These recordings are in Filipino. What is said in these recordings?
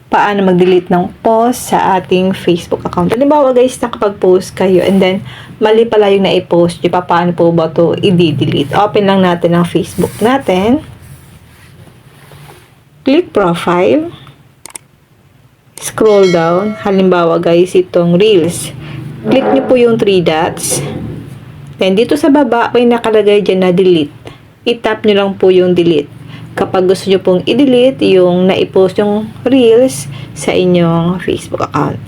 paano mag-delete ng post sa ating Facebook account. Halimbawa guys, nakapag-post kayo and then mali pala yung na-post nyo, paano po ba ito i-delete? Open lang natin ang Facebook natin. Click profile. Scroll down. Halimbawa guys, itong Reels. Click nyo po yung 3 dots. Then dito sa baba, may nakalagay dyan na delete. I-tap nyo lang po yung delete. Kapag gusto nyo pong i-delete yung na-post yung Reels sa inyong Facebook account.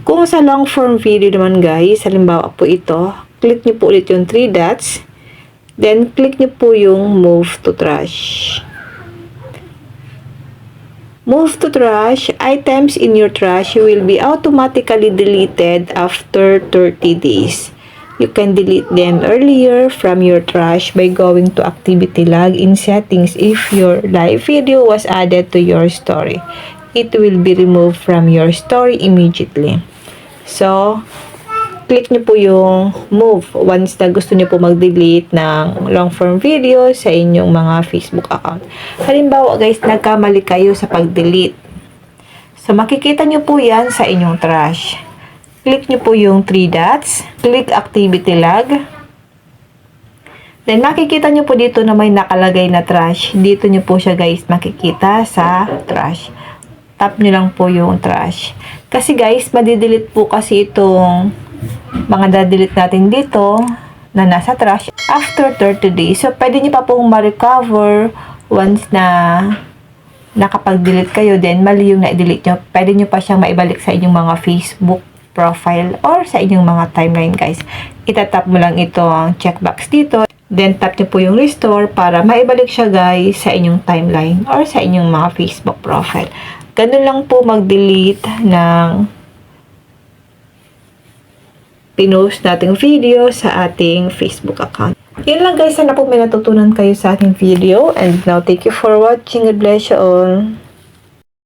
Kung sa long form video naman guys, halimbawa po ito, click nyo po ulit yung 3 dots. Then click nyo po yung move to trash. Move to trash. Items in your trash will be automatically deleted after 30 days. You can delete them earlier from your trash by going to activity log in settings. If your live video was added to your story, it will be removed from your story immediately. So, click nyo po yung move once na gusto nyo po mag-delete ng long form video sa inyong mga Facebook account. Halimbawa guys, nagkamali kayo sa pag-delete. So, makikita nyo po yan sa inyong trash. Click nyo po yung 3 dots. Click activity log. Then, makikita nyo po dito na may nakalagay na trash. Dito nyo po siya guys makikita sa trash. Tap nyo lang po yung trash. Kasi guys, madidelete po kasi itong mga dadelete natin dito na nasa trash after 30 days. So, pwede nyo pa pong ma-recover once na nakapag-delete kayo. Then, mali yung na-delete nyo. Pwede nyo pa siyang maibalik sa inyong mga Facebook profile or sa inyong mga timeline guys. Itatap mo lang ito ang checkbox dito. Then, tap nyo po yung restore para maibalik siya guys sa inyong timeline or sa inyong mga Facebook profile. Ganun lang po mag-delete ng pinost nating video sa ating Facebook account. Yun lang guys, sana po may natutunan kayo sa ating video. And now, thank you for watching. God bless you all.